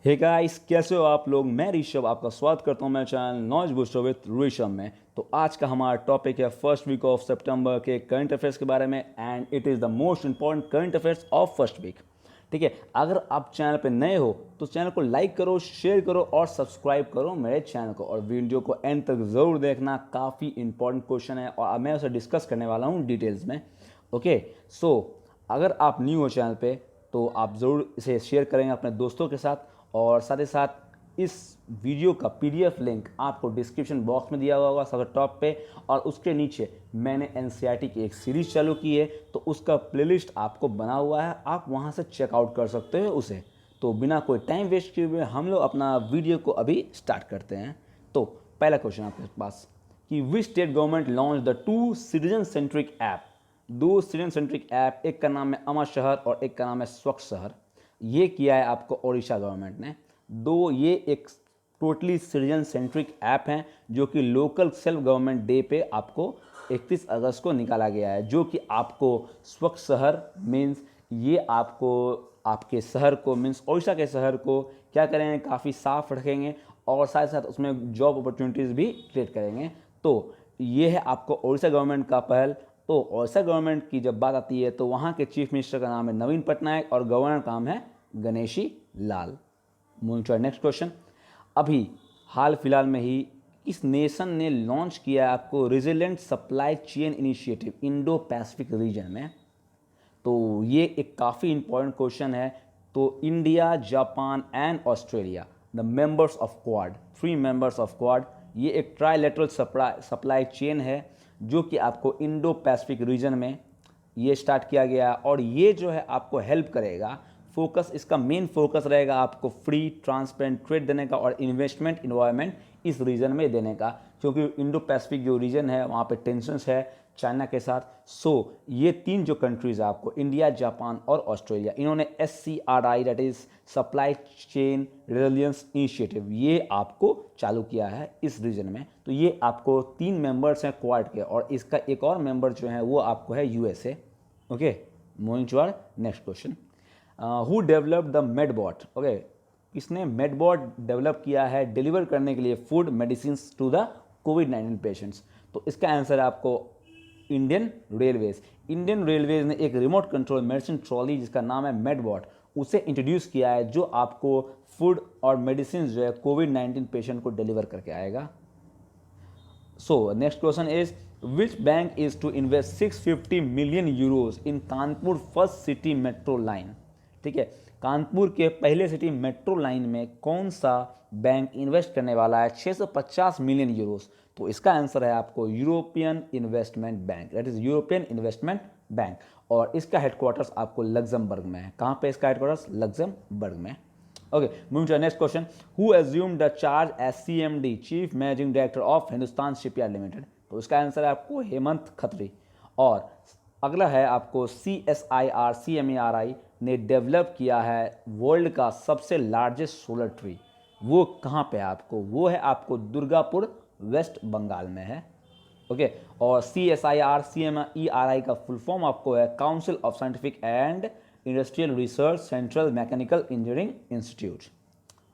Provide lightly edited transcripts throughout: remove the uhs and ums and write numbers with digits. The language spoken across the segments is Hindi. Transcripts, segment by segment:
हे गाइस, कैसे हो आप लोग। मैं ऋषभ आपका स्वागत करता हूं मेरे channel knowledge booster with Rishabh में। तो आज का हमारा टॉपिक है फर्स्ट वीक ऑफ सितंबर के करंट अफेयर्स के बारे में, and it is the most important current affairs of first week. ठीक है, अगर आप चैनल पे नए हो तो चैनल को लाइक करो, शेयर करो और सब्सक्राइब करो मेरे चैनल को, और वीडियो को एंड तक ज़रूर देखना। काफ़ी इंपॉर्टेंट क्वेश्चन है और मैं उसे डिस्कस करने वाला हूँ डिटेल्स में। ओके, सो अगर आप न्यू हो चैनल पे तो आप ज़रूर इसे शेयर करेंगे अपने दोस्तों के साथ, और साथ ही साथ इस वीडियो का पीडीएफ लिंक आपको डिस्क्रिप्शन बॉक्स में दिया हुआ होगा सबसे टॉप पे, और उसके नीचे मैंने एनसीईआरटी की एक सीरीज चालू की है तो उसका प्लेलिस्ट आपको बना हुआ है, आप वहां से चेकआउट कर सकते हो उसे। तो बिना कोई टाइम वेस्ट किए हुए हम लोग अपना वीडियो को अभी स्टार्ट करते हैं। तो पहला क्वेश्चन आपके पास कि which state government launch the two citizen centric app. दो सिटीजन सेंट्रिक ऐप, एक का नाम है अमर शहर और एक का नाम है स्वच्छ शहर। ये किया है आपको ओडिशा गवर्नमेंट ने। दो ये एक टोटली सिटीजन सेंट्रिक ऐप हैं जो कि लोकल सेल्फ गवर्नमेंट डे पे आपको 31 अगस्त को निकाला गया है, जो कि आपको स्वच्छ शहर मीन्स ये आपको आपके शहर को मीन्स ओडिशा के शहर को क्या करेंगे, काफ़ी साफ रखेंगे और साथ साथ उसमें जॉब अपॉर्चुनिटीज़ भी क्रिएट करेंगे। तो ये है आपको ओडिशा गवर्नमेंट का पहल। तो ओडिशा गवर्नमेंट की जब बात आती है तो वहाँ के चीफ मिनिस्टर का नाम है नवीन पटनायक और गवर्नर का नाम है Ganeshi Lal. Moving to next question. अभी हाल फिलहाल में ही इस नेशन ने लॉन्च किया है आपको resilient supply chain initiative Indo Pacific region में। तो ये एक काफ़ी इंपॉर्टेंट क्वेश्चन है। तो India, Japan and Australia, the members of quad, 3 members of quad, ये एक ट्राइलेटरल सप्लाई चेन है जो कि आपको इंडो पैसिफिक रीजन में ये स्टार्ट किया गया, और ये जो है आपको हेल्प करेगा। फोकस, इसका मेन फोकस रहेगा आपको फ्री ट्रांसपेरेंट ट्रेड देने का और इन्वेस्टमेंट इन्वायरमेंट इस रीजन में देने का, क्योंकि इंडो पैसिफिक जो रीजन है वहाँ पे टेंशन्स है चाइना के साथ। सो ये 3 जो कंट्रीज़ है आपको, इंडिया, जापान और ऑस्ट्रेलिया, इन्होंने SCRI that is supply chain resilience initiative ये आपको चालू किया है इस रीजन में। तो ये आपको 3 मेंबर्स हैं क्वाड के, और इसका एक और मेंबर जो है वो आपको है USA। Okay, moving to our next question. Who developed the Medbot. Okay, किसने मेडबॉट डेवलप किया है डिलीवर करने के लिए फूड मेडिसिन टू द कोविड-19 पेशेंट्स। तो इसका आंसर है आपको इंडियन रेलवेज। इंडियन रेलवेज ने एक रिमोट कंट्रोल मेडिसिन ट्रॉली जिसका नाम है मेडबॉट उसे इंट्रोड्यूस किया है, जो आपको फूड और मेडिसिन जो है कोविड-19 पेशेंट को डिलीवर करके आएगा। So next question is which bank is to invest 650 million euros in Kanpur first city metro line. ठीक है, कानपुर के पहले सिटी मेट्रो लाइन में कौन सा बैंक इन्वेस्ट करने वाला है 650 मिलियन यूरोस। तो इसका आंसर है आपको European investment bank, that is European investment bank, और इसका हेडक्वार्टर्स आपको लग्जमबर्ग में है। कहाँ पे इसका हेडक्वार्टर्स? लग्जमबर्ग में। Okay, moving to the next question. Who assumed the charge as CMD, Chief Managing Director of Hindustan Shipyard Limited? तो इसका आंसर है आपको हेमंत खत्री। और अगला है आपको CSIR ने डेवलप किया है वर्ल्ड का सबसे लार्जेस्ट सोलर ट्री। वो कहाँ पे है आपको? वो है आपको दुर्गापुर, वेस्ट बंगाल में है। ओके, और CSIR का फुल फॉर्म आपको है council of scientific and industrial research central mechanical engineering institute.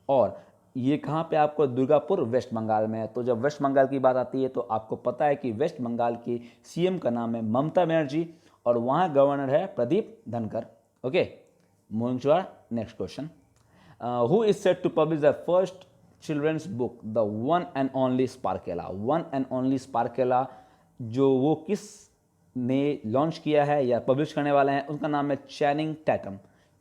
और ये कहाँ पे आपको? दुर्गापुर, वेस्ट बंगाल में है। तो जब वेस्ट बंगाल की बात आती है तो आपको पता है कि वेस्ट बंगाल की CM का नाम है ममता बनर्जी और वहाँ गवर्नर है Pradeep Dhankhar. Okay, moving to our next question. Who is set to publish the first children's book the one and only Sparkella. One and only Sparkella जो वो किस ने लॉन्च किया है या पब्लिश करने वाले हैं, उनका नाम है चैनिंग टैटम।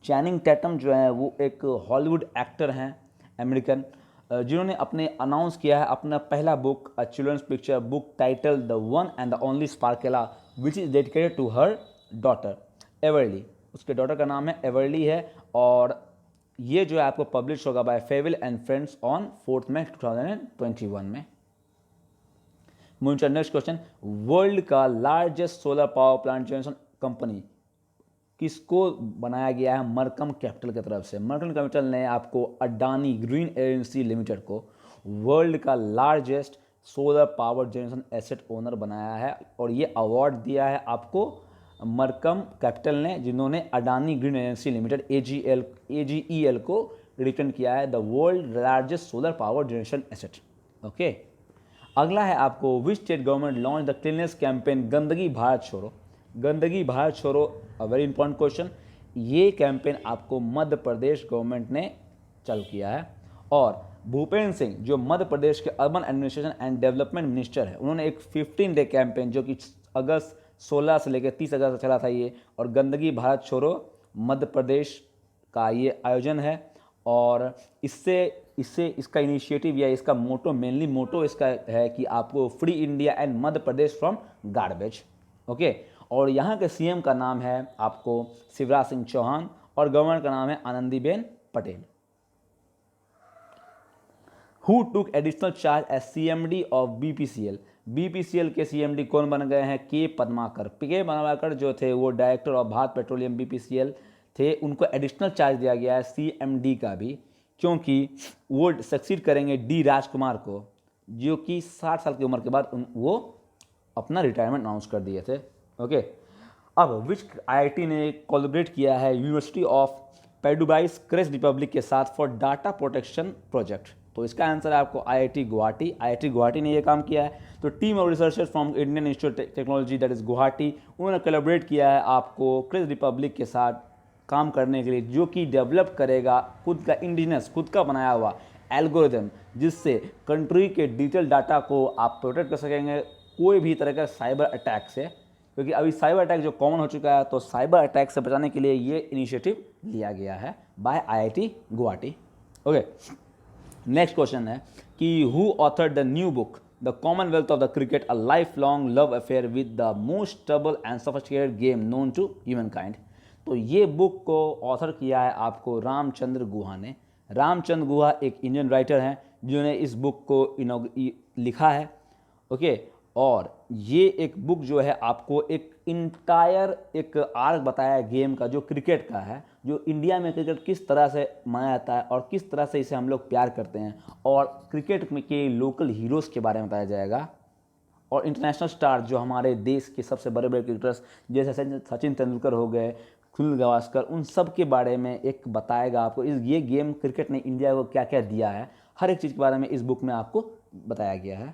चैनिंग टैटम जो है वो एक हॉलीवुड एक्टर हैं अमेरिकन, जिन्होंने अपने अनाउंस किया है अपना पहला book, children's picture book title the one and the only Sparkella which is dedicated to her daughter Everly. उसके डॉटर का नाम है एवरली है, और ये जो है आपको पब्लिश होगा बाय फेविल एंड फ्रेंड्स ऑन 4 मई 2021 में। Next question. वर्ल्ड का largest solar power plant generation company किसको बनाया गया है? मरकम कैपिटल की तरफ से। मरकम कैपिटल ने आपको अडानी ग्रीन एनर्जी लिमिटेड को वर्ल्ड का largest solar power generation asset owner बनाया है, और ये अवार्ड दिया है आपको मरकम कैपिटल ने, जिन्होंने Adani green energy limited AGEL को रिटर्न किया है the world largest solar power generation asset. Okay, अगला है आपको which state government launch the cleanness campaign गंदगी भारत छोड़ो। गंदगी भारत छोड़ो, अ वेरी इंपॉर्टेंट क्वेश्चन। ये कैंपेन आपको मध्य प्रदेश गवर्नमेंट ने चालू किया है, और भूपेंद्र सिंह जो मध्य प्रदेश के urban administration and development minister है, उन्होंने एक 15 डे कैंपेन जो कि अगस्त 16 से लेकर 30 अगस्त तक चला था ये, और गंदगी भारत छोड़ो मध्य प्रदेश का ये आयोजन है। और इसका इनिशिएटिव या इसका मोटो, मेनली मोटो इसका है कि आपको free India and Madhya Pradesh from garbage. Okay, और यहाँ के सीएम का नाम है आपको शिवराज सिंह चौहान, और गवर्नर का नाम है Anandiben Patel. Who took additional charge as CMD of BPCL? BPCL के CMD कौन बन गए हैं? के पद्माकर जो थे वो director of Bharat petroleum BPCL थे, उनको एडिशनल चार्ज दिया गया है CMD का भी, क्योंकि वो सक्सीड करेंगे डी राजकुमार को, जो कि 60 साल की उम्र के बाद वो अपना रिटायरमेंट अनाउंस कर दिए थे। ओके, अब विच IIT ने कोलैबोरेट किया है यूनिवर्सिटी ऑफ पेडुबाइस क्रेस रिपब्लिक के साथ फॉर डाटा प्रोटेक्शन प्रोजेक्ट? तो इसका आंसर है आपको IIT गुवाहाटी। IIT गुवाहाटी ने ये काम किया है। तो team of researchers from Indian institute technology that is Guwahati, उन्होंने कोलैबोरेट किया है आपको क्रेस रिपब्लिक के साथ काम करने के लिए, जो कि डेवलप करेगा खुद का इंडिजिनस, खुद का बनाया हुआ एल्गोरिदम, जिससे कंट्री के डिजिटल डाटा को आप प्रोटेक्ट कर सकेंगे कोई भी तरह का साइबर अटैक से, क्योंकि अभी साइबर अटैक जो कॉमन हो चुका है, तो साइबर अटैक से बचाने के लिए ये इनिशिएटिव लिया गया है by IIT Guwahati. Okay, next question है कि who authored the new book the commonwealth of the cricket a life long love affair with the most trouble and sophisticated game known to humankind? तो ये बुक को ऑथर किया है आपको रामचंद्र गुहा ने। रामचंद्र गुहा एक इंडियन राइटर हैं जिन्होंने इस बुक को लिखा है। ओके, और ये एक बुक जो है आपको एक इंटायर एक आर्क बताया है गेम का, जो क्रिकेट का है, जो इंडिया में क्रिकेट किस तरह से माना जाता है और किस तरह से इसे हम लोग प्यार करते हैं, और क्रिकेट में के लोकल हीरोज़ के बारे में बताया जाएगा, और इंटरनेशनल स्टार जो हमारे देश के सबसे बड़े बड़े क्रिकेटर्स जैसे सचिन तेंदुलकर हो गए, सुनील गावस्कर, उन सब के बारे में एक बताएगा आपको। ये गेम क्रिकेट ने इंडिया को क्या क्या दिया है, हर एक चीज़ के बारे में इस बुक में आपको बताया गया है।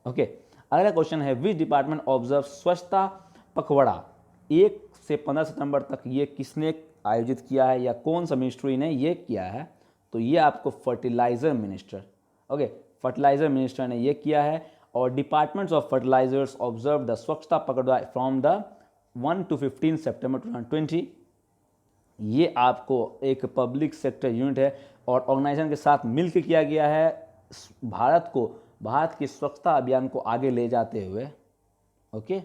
ओके, अगला क्वेश्चन है विच डिपार्टमेंट ऑब्जर्व स्वच्छता पखवाड़ा 1 से 15 सितंबर तक, ये किसने आयोजित किया है या कौन सा मिनिस्ट्री ने ये किया है? तो ये आपको fertiliser minister, okay, fertiliser minister ने ये किया है। और departments of fertilisers observe the Swachhta Pakhwada from the 1 to 15 सितंबर 2020। ये आपको एक पब्लिक सेक्टर यूनिट है और ऑर्गेनाइजेशन के साथ मिलकर किया गया है, भारत की स्वच्छता अभियान को आगे ले जाते हुए। ओके,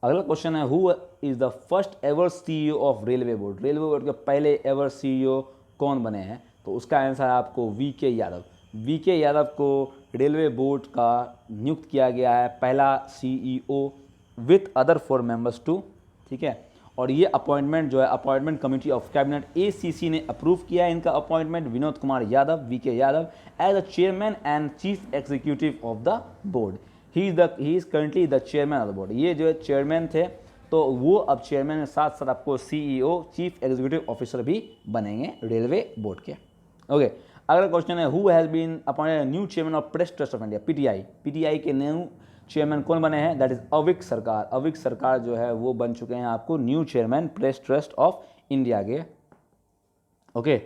अगला क्वेश्चन है who is the first ever CEO of railway board? Railway board के पहले एवर CEO कौन बने हैं? तो उसका आंसर है आपको VK यादव। VK यादव को रेलवे बोर्ड का नियुक्त किया गया है पहला CEO with other 4 members to, ठीक है। और ये अपॉइंटमेंट जो है appointment committee of cabinet ACC ने अप्रूव किया है इनका appointment, Vinod Kumar Yadav VK Yadav as the chairman and chief executive of the board. He is currently the chairman of the board. ये जो चेयरमैन थे तो वो अब चेयरमैन के साथ साथ आपको CEO चीफ एग्जीक्यूटिव ऑफिसर भी बनेंगे रेलवे बोर्ड के। ओके, अगला क्वेश्चन है who has been appointed new chairman of press trust of India? PTI के न्यू चेयरमैन कौन बने हैं? दैट इज अविक सरकार। अविक सरकार जो है वो बन चुके हैं आपको new chairman press trust of India के। ओके,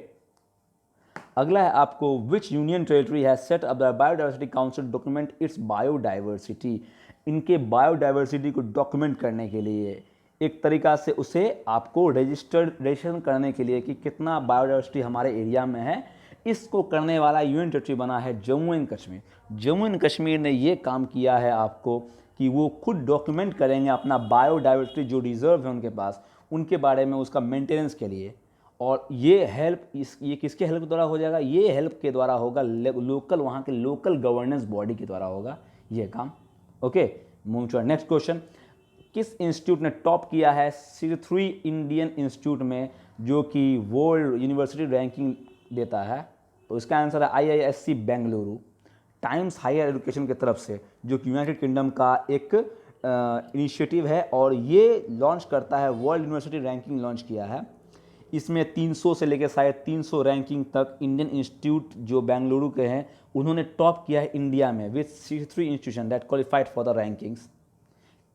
अगला है आपको विच union territory has set up the biodiversity council document it's biodiversity? इनके बायोडाइवर्सिटी को डॉक्यूमेंट करने के लिए एक तरीका से उसे आपको रजिस्ट्रेशन करने के लिए कि कितना बायोडाइवर्सिटी हमारे एरिया में है, इसको करने वाला यूनियन टेरिटरी बना है जम्मू एंड कश्मीर। जम्मू एंड कश्मीर ने ये काम किया है आपको कि वो खुद डॉक्यूमेंट करेंगे अपना बायोडाइवर्सिटी जो रिजर्व है उनके पास, उनके बारे में उसका मेंटेनेंस के लिए। और ये हेल्प ये किसके हेल्प के द्वारा हो जाएगा? ये हेल्प के द्वारा होगा लोकल, वहाँ के लोकल गवर्नेंस बॉडी के द्वारा होगा ये काम। Okay, move to next question. किस इंस्टीट्यूट ने टॉप किया है 63 इंडियन इंस्टीट्यूट में जो कि वर्ल्ड यूनिवर्सिटी रैंकिंग देता है? तो इसका आंसर है IISc Bengaluru. Times higher education की तरफ से, जो कि यूनाइटेड किंगडम का एक इनिशिएटिव है और ये लॉन्च करता है, वर्ल्ड यूनिवर्सिटी रैंकिंग लॉन्च किया है। इसमें 300 से लेकर शायद 300 रैंकिंग तक इंडियन इंस्टीट्यूट जो बेंगलुरु के हैं उन्होंने टॉप किया है इंडिया में with 63 institution that qualified for the rankings.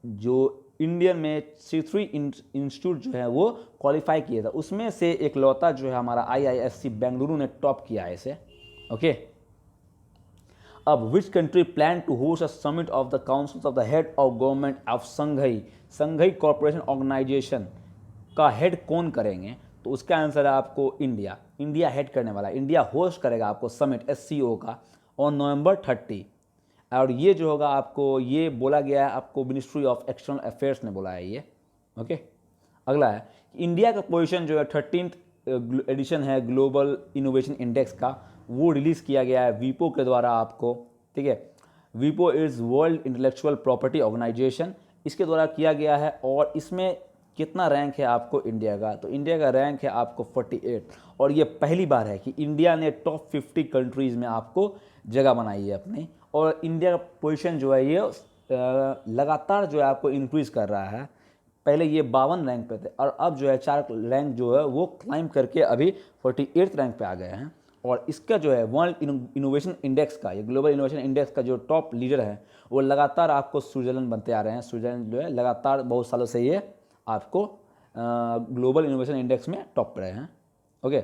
जो इंडियन में 63 इंस्टीट्यूट जो है वो क्वालिफाई किया था, उसमें से एक लौता जो है हमारा IISc बेंगलुरु ने टॉप किया है इसे। ओके, अब which country plan to host a summit of the council of the head of government of Shanghai, Shanghai corporation organisation का हेड कौन करेंगे? तो उसका आंसर है आपको इंडिया। इंडिया हेड करने वाला, इंडिया होस्ट करेगा आपको समिट SCO का ऑन नवंबर 30। और ये जो होगा आपको, ये बोला गया है आपको, मिनिस्ट्री ऑफ एक्सटर्नल अफेयर्स ने बोला है ये। ओके, अगला है इंडिया का पोजीशन जो है 13th एडिशन है ग्लोबल इनोवेशन इंडेक्स का, वो रिलीज़ किया गया है वीपो के द्वारा आपको। ठीक है, वीपो is world intellectual property organisation, इसके द्वारा किया गया है। और इसमें कितना रैंक है आपको इंडिया का? तो इंडिया का रैंक है आपको 48, और ये पहली बार है कि इंडिया ने टॉप 50 कंट्रीज़ में आपको जगह बनाई है अपनी। और इंडिया का पोजीशन जो है ये लगातार जो है आपको इंक्रीज़ कर रहा है। पहले ये 52 रैंक पे थे और अब जो है 4 रैंक जो है वो क्लाइंब करके अभी 48 रैंक पे आ गए हैं। और इसका जो है वर्ल्ड इनोवेशन इंडेक्स का, ये ग्लोबल इनोवेशन इंडेक्स का जो टॉप लीडर है वो लगातार आपको स्विट्ज़रलैंड बनते आ रहे हैं। स्विट्ज़रलैंड जो है लगातार बहुत सालों से ये आपको ग्लोबल इनोवेशन इंडेक्स में टॉप पर रहे हैं। ओके,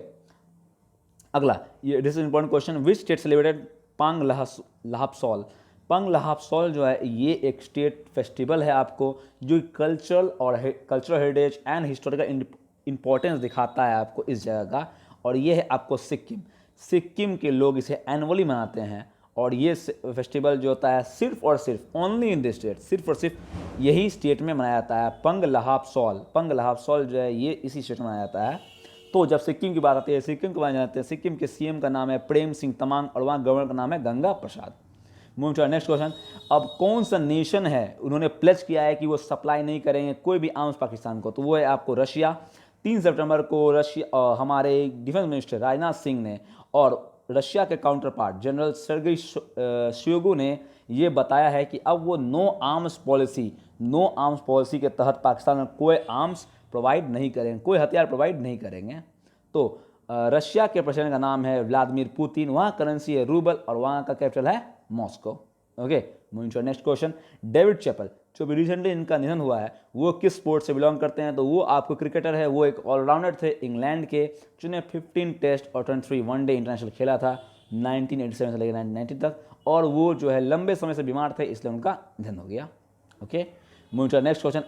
अगला, ये this is important question, which state celebrated पांग लहापसोल? पंग लहापसोल जो है ये एक स्टेट फेस्टिवल है आपको, जो कल्चरल और cultural heritage and historical importance दिखाता है आपको इस जगह का। और ये है आपको सिक्किम, सिक्किम के लोग इसे एनुअली मनाते हैं। और ये फेस्टिवल जो होता है सिर्फ और सिर्फ ओनली इन दिस स्टेट, सिर्फ और सिर्फ यही स्टेट में मनाया जाता है। पंग लहापसोल, पंग लहापसोल जो है ये इसी स्टेट में मनाया जाता है। तो जब सिक्किम की बात आती है, सिक्किम के बारे में जानते हैं, सिक्किम के CM का नाम है प्रेम सिंह तमांग और वहाँ गवर्नर का नाम है Ganga Prasad. Move to next question, अब कौन सा नेशन है उन्होंने प्लेज किया है कि वो सप्लाई नहीं करेंगे कोई भी आर्म्स पाकिस्तान को? तो वो है आपको रशिया। 3 सितंबर को रशिया हमारे डिफेंस मिनिस्टर राजनाथ सिंह ने और रशिया के counterpart general Sergei Shoigu ने ये बताया है कि अब वो नो आर्म्स पॉलिसी के तहत पाकिस्तान में कोई आर्म्स प्रोवाइड नहीं करेंगे, कोई हथियार प्रोवाइड नहीं करेंगे। तो रशिया के प्रेसिडेंट का नाम है व्लादिमीर पुतिन, वहाँ करेंसी है रूबल और वहाँ का कैपिटल है Moscow. Okay, moving to next question, David Chappell जो भी रिसेंटली इनका निधन हुआ है वो किस स्पोर्ट से बिलोंग करते हैं? तो वो आपको क्रिकेटर है, वो एक ऑलराउंडर थे इंग्लैंड के, जिन्हें 15 टेस्ट और 23 वनडे इंटरनेशनल खेला था 1987 से लेकर 1990 तक। और वो जो है लंबे समय से बीमार थे, इसलिए उनका निधन हो गया। Okay, moving to next question,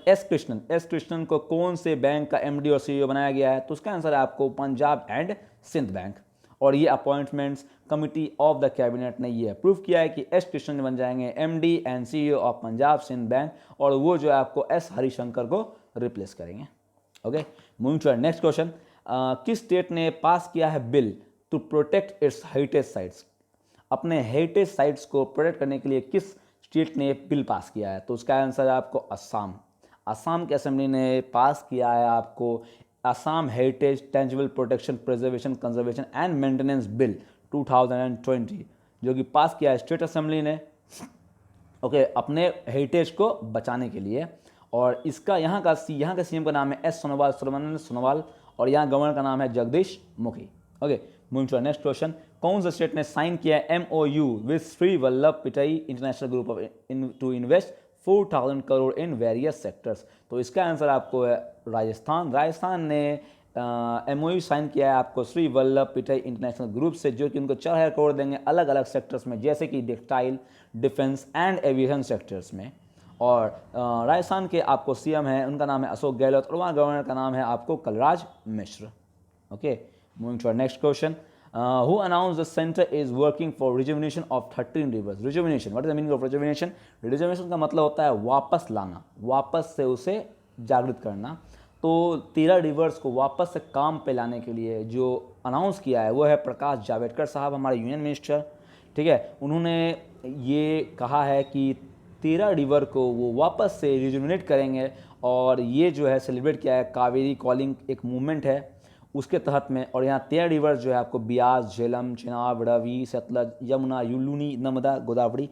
S Krishnan को कौन से बैंक का MD और CEO बनाया गया है? तो उसका आंसर है आपको पंजाब एंड सिंध बैंक। और ये appointments committee of the cabinet ने ये अप्रूव किया है कि एस कृष्णन बन जाएंगे MD and CEO of Punjab Sind bank, और वो जो है आपको S हरिशंकर को रिप्लेस करेंगे। Okay, moving to next question, किस स्टेट ने पास किया है bill to protect its heritage sites? अपने हेरिटेज साइट्स को प्रोटेक्ट करने के लिए किस स्टेट ने बिल पास किया है? तो उसका आंसर है आपको असम। असम की असेंबली ने पास किया है आपको Assam heritage tangible protection preservation conservation and maintenance bill 2020, जो कि पास किया है स्टेट असेंबली ने। ओके, अपने हेरिटेज को बचाने के लिए। और इसका यहाँ का CM का नाम है S सोनोवाल, सुब्रमण्यम सोनोवाल, और यहाँ गवर्नर का नाम है Jagdish Mukhi. Okay, moving to next question, कौन सा स्टेट ने साइन किया है MOU with Shri Vallabh Pittie international group to invest 4000 crore in various sectors? तो इसका आंसर आपको है राजस्थान। राजस्थान ने MOU साइन किया है आपको श्री वल्लभ पिटाई इंटरनेशनल ग्रुप से, जो कि उनको 4000 करोड़ देंगे अलग अलग सेक्टर्स में, जैसे कि textile, defence and aviation sectors में। और राजस्थान के आपको CM है, उनका नाम है अशोक गहलोत, और वहाँ गवर्नर का नाम है आपको Kalraj Mishra. Okay, moving to next question, who announced the center is working for rejuvenation of 13 rivers? Rejuvenation, what is the meaning of rejuvenation? Rejuvenation का मतलब होता है वापस लाना, वापस से उसे जागृत करना। तो 13 रिवर्स को वापस से काम पे लाने के लिए जो अनाउंस किया है वो है प्रकाश जावड़ेकर साहब, हमारे यूनियन मिनिस्टर। ठीक है, उन्होंने ये कहा है कि 13 रिवर को वो वापस से रिजुविनेट करेंगे, और ये जो है सेलिब्रेट किया है कावेरी कॉलिंग एक मूवमेंट है उसके तहत में। और यहाँ 13 रिवर्स जो है आपको ब्यास, झेलम, चिनाब, रवि, सतलज, यमुना, लूनी, नर्मदा, गोदावरी,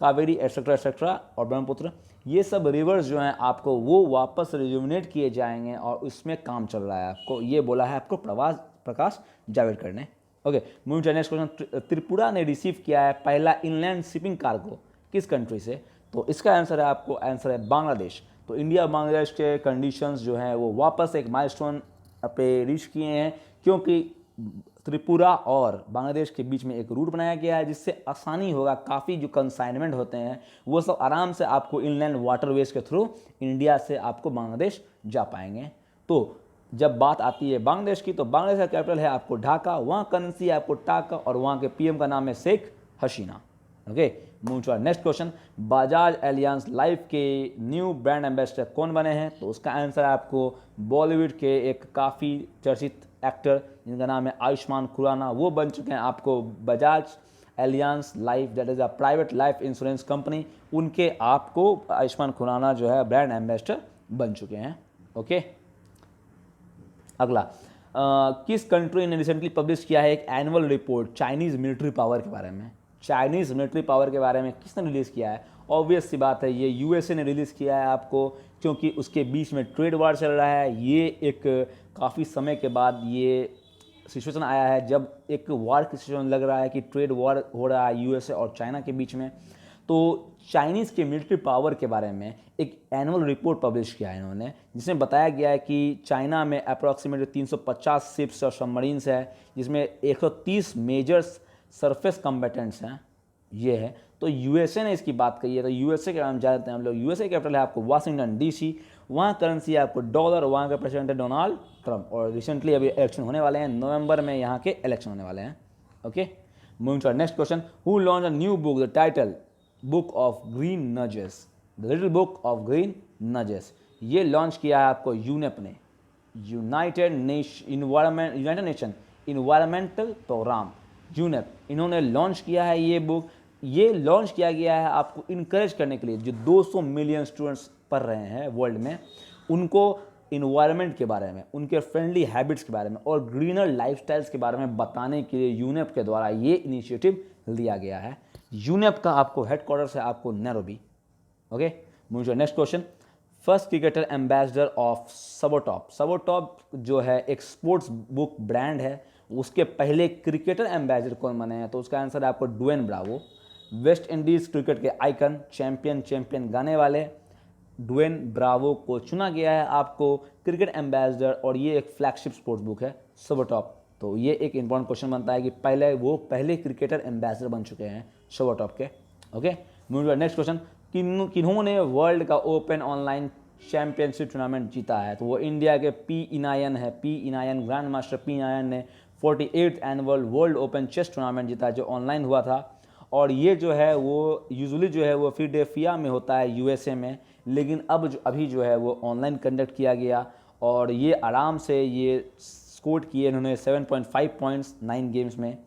कावेरी एटसेट्रा और ब्रह्मपुत्र, ये सब रिवर्स जो हैं आपको वो वापस रिजुविनेट किए जाएंगे और इसमें काम चल रहा है आपको, ये बोला है आपको प्रकाश जावड़ेकर ने। Okay, moving to next question. Tripura ने रिसीव किया है पहला इनलैंड शिपिंग कार्गो किस कंट्री से? तो इसका आंसर है आपको, आंसर है बांग्लादेश। तो इंडिया बांग्लादेश के कंडीशंस जो हैं वो वापस एक माइलस्टोन पे रीच किए हैं, क्योंकि त्रिपुरा और बांग्लादेश के बीच में एक रूट बनाया गया है जिससे आसानी होगा, काफ़ी जो कंसाइनमेंट होते हैं वो सब आराम से आपको इनलैंड वाटरवेज के थ्रू इंडिया से आपको बांग्लादेश जा पाएंगे। तो जब बात आती है बांग्लादेश की, तो बांग्लादेश का कैपिटल है आपको ढाका, वहाँ करेंसी है आपको टाका और वहाँ के पीएम का नाम है Sheikh Hasina. Okay, move to next question. Bajaj Allianz Life के न्यू ब्रांड एम्बेसडर कौन बने हैं? तो उसका आंसर है आपको बॉलीवुड के एक काफ़ी चर्चित एक्टर जिनका नाम है आयुष्मान खुराना, वो बन चुके हैं आपको Bajaj Allianz life, that is a private life insurance company, उनके आपको आयुष्मान खुराना जो है ब्रांड एम्बेसडर बन चुके हैं। ओके, अगला किस कंट्री ने रिसेंटली पब्लिश किया है एक annual report Chinese military power के बारे में? चाइनीज़ मिलिट्री पावर के बारे में किसने रिलीज़ किया है? ऑब्वियस सी बात है, ये यूएसए ने रिलीज़ किया है आपको, क्योंकि उसके बीच में ट्रेड वार चल रहा है। ये एक काफ़ी समय के बाद ये सिचुएशन आया है जब एक वार की सिचुएशन लग रहा है कि ट्रेड वार हो रहा है यूएसए और चाइना के बीच में। तो चाइनीज़ के मिलिट्री पावर के बारे में एक एनुअल रिपोर्ट पब्लिश किया है इन्होंने, जिसमें बताया गया है कि चाइना में अप्रॉक्सीमेटली 350 शिप्स और सबमरीन्स है, जिसमें 130 मेजर्स सरफेस कम्बेटेंट्स हैं, ये है। तो यूएसए ने इसकी बात कही है। तो यूएसए के बारे में जानते हैं हम लोग। यूएसए कैपिटल है आपको वाशिंगटन डीसी, वहाँ करेंसी है आपको डॉलर, वहाँ का प्रेसिडेंट है डोनाल्ड ट्रंप, और रिसेंटली अभी इलेक्शन होने वाले हैं, नवंबर में यहाँ के इलेक्शन होने वाले हैं। Okay, moving to next question. Who launch a new book, the title book of green nudges, the little book of green nudges, ये लॉन्च किया है आपको यूनेप ने, United Nation environmental programme, UNEP, इन्होंने लॉन्च किया है ये बुक। ये लॉन्च किया गया है आपको इनकरेज करने के लिए, जो 200 मिलियन स्टूडेंट्स पढ़ रहे हैं वर्ल्ड में, उनको इन्वायरमेंट के बारे में, उनके फ्रेंडली हैबिट्स के बारे में और ग्रीनर लाइफस्टाइल्स के बारे में बताने के लिए यूनेप के द्वारा ये इनिशिएटिव लिया गया है। यूनेप का आपको हेडक्वार्टर्स है आपको नैरोबी। ओके, मुझे next question. First cricketer ambassador of Sabotop, Sabotop जो है एक स्पोर्ट्स बुक ब्रांड है, उसके पहले क्रिकेटर एम्बेसडर कौन बने हैं? तो उसका आंसर है आपको Dwayne Bravo, West Indies cricket के आइकन, चैंपियन गाने वाले ड्वेन ब्रावो को चुना गया है आपको क्रिकेट एम्बेसडर, और ये एक फ्लैगशिप स्पोर्ट्स बुक है सबोटॉप। तो ये एक इंपॉर्टेंट क्वेश्चन बनता है कि पहले क्रिकेटर एम्बेसडर बन चुके हैं सबोटॉप के। Okay, next question. किन्होंने वर्ल्ड का ओपन ऑनलाइन चैंपियनशिप टूर्नामेंट जीता है? तो वो इंडिया के पी इनायन है, P Iniyan, grandmaster P Iniyan ने 48th annual world open chess tournament जीता जो ऑनलाइन हुआ था। और ये जो है वो यूजुअली जो है वो फिलाडेल्फिया में होता है यूएसए में, लेकिन अभी जो है वो ऑनलाइन कंडक्ट किया गया, और ये आराम से ये स्कोर किए इन्होंने 7.5 पॉइंट्स 9 गेम्स में।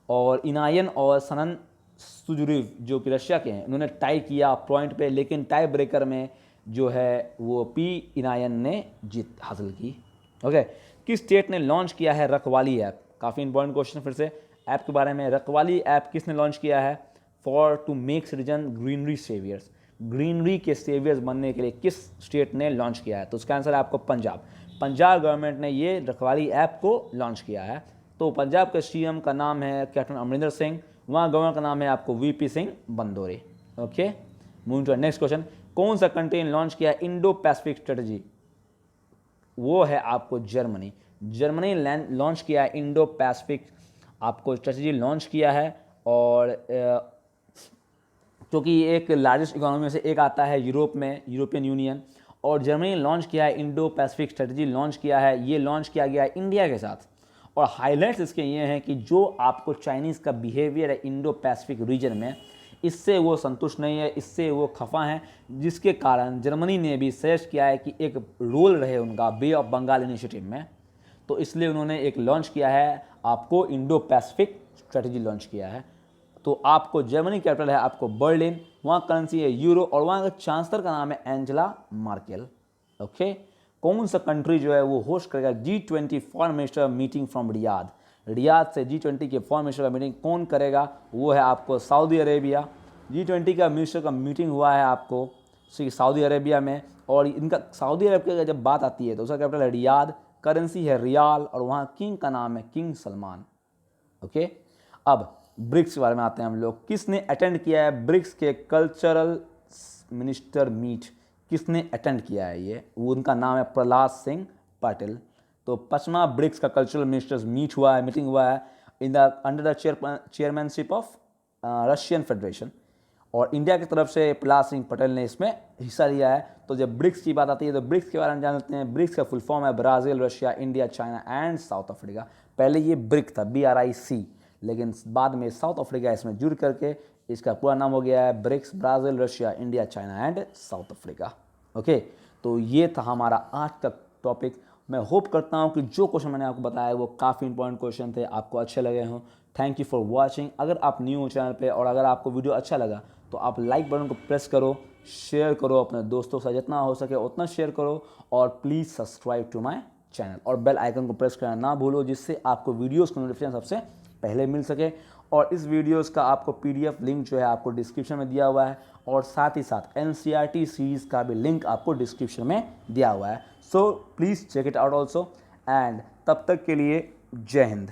और इनायन और सनन सुजुरिव जो कि रशिया के हैं, उन्होंने टाई किया पॉइंट पे, लेकिन टाई ब्रेकर में जो है वो पी इनायन ने जीत हासिल की। ओके, किस स्टेट ने लॉन्च किया है रखवाली ऐप? काफ़ी इंपॉर्टेंट क्वेश्चन फिर से ऐप के बारे में। रखवाली ऐप किसने लॉन्च किया है? For to make citizen greenery saviours, greenery के सेवियर्स बनने के लिए किस स्टेट ने लॉन्च किया है? तो उसका आंसर है आपको पंजाब। पंजाब गवर्नमेंट ने ये रखवाली ऐप को लॉन्च किया है। तो पंजाब के सीएम का नाम है कैप्टन अमरिंदर सिंह, वहाँ गवर्नर का नाम है आपको V P Singh Badnore. Okay, moving to next question. कौन सा कंट्री ने लॉन्च किया इंडो पैसिफिक स्ट्रेटजी? वो है आपको जर्मनी। जर्मनी ने लॉन्च किया है इंडो पैसिफिक आपको स्ट्रेटजी लॉन्च किया है, और क्योंकि ये एक लार्जेस्ट इकोनॉमी में से एक आता है यूरोप में, यूरोपियन यूनियन, और जर्मनी ने लॉन्च किया है इंडो पैसिफिक स्ट्रेटजी लॉन्च किया है। ये लॉन्च किया गया है इंडिया के साथ, और हाईलाइट्स इसके ये हैं कि जो आपको चाइनीज़ का बिहेवियर है इंडो पैसिफिक रीजन में, इससे वो संतुष्ट नहीं है, इससे वो खफा हैं, जिसके कारण जर्मनी ने भी सजेस्ट किया है कि एक रोल रहे उनका बे ऑफ बंगाल इनिशिएटिव में। तो इसलिए उन्होंने एक लॉन्च किया है आपको इंडो पैसिफिक स्ट्रेटजी लॉन्च किया है। तो आपको जर्मनी कैपिटल है आपको बर्लिन, वहाँ करेंसी है यूरो, और वहाँ का चांसलर का नाम है एंजेला मार्केल। ओके, कौन सा कंट्री जो है वो होस्ट करेगा G20 foreign minister meeting from Riyadh से G20 के फॉरेन मिनिस्टर का मीटिंग कौन करेगा? वो है आपको सऊदी अरेबिया, G20 का मिनिस्टर का मीटिंग हुआ है आपको सऊदी अरेबिया में, और इनका सऊदी अरब की जब बात आती है तो उसका कैपिटल है रियाद, करेंसी है रियाल, और वहाँ किंग का नाम है किंग सलमान। ओके, अब ब्रिक्स के बारे में आते हैं हम लोग। किसने अटेंड किया है ब्रिक्स के कल्चरल मिनिस्टर मीट? किसने अटेंड किया है ये? वो उनका नाम है प्रहलाद सिंह पटेल। तो 5वां ब्रिक्स का कल्चरल मिनिस्टर्स मीट हुआ है, मीटिंग हुआ है in the under the chairmanship of Russian federation, और इंडिया की तरफ से प्रहलाद सिंह पटेल ने इसमें हिस्सा लिया है। तो जब ब्रिक्स की बात आती है तो ब्रिक्स के बारे में जानते हैं। ब्रिक्स का फुल फॉर्म है Brazil, Russia, India, China and South Africa. पहले ये ब्रिक था, BRIC, लेकिन बाद में साउथ अफ्रीका इसमें जुड़ करके इसका पूरा नाम हो गया है BRICS, Brazil, Russia, India, China and South Africa. Okay, तो ये था हमारा आज का टॉपिक। मैं होप करता हूँ कि जो क्वेश्चन मैंने आपको बताया वो काफ़ी इंपॉर्टेंट क्वेश्चन थे, आपको अच्छे लगे हों। Thank you for watching. अगर आप न्यू हो चैनल पे और अगर आपको वीडियो अच्छा लगा तो आप लाइक बटन को प्रेस करो, शेयर करो अपने दोस्तों से, जितना हो सके उतना शेयर करो, और please subscribe to my channel और बेल आइकन को प्रेस करना ना भूलो, जिससे आपको वीडियोस का नोटिफिकेशन सबसे पहले मिल सके। और इस वीडियोस का आपको PDF लिंक जो है आपको डिस्क्रिप्शन में दिया हुआ है, और साथ ही साथ NCERT सीरीज़ का भी लिंक आपको डिस्क्रिप्शन में दिया हुआ है। So please check it out also, and तब तक के लिए जय हिंद।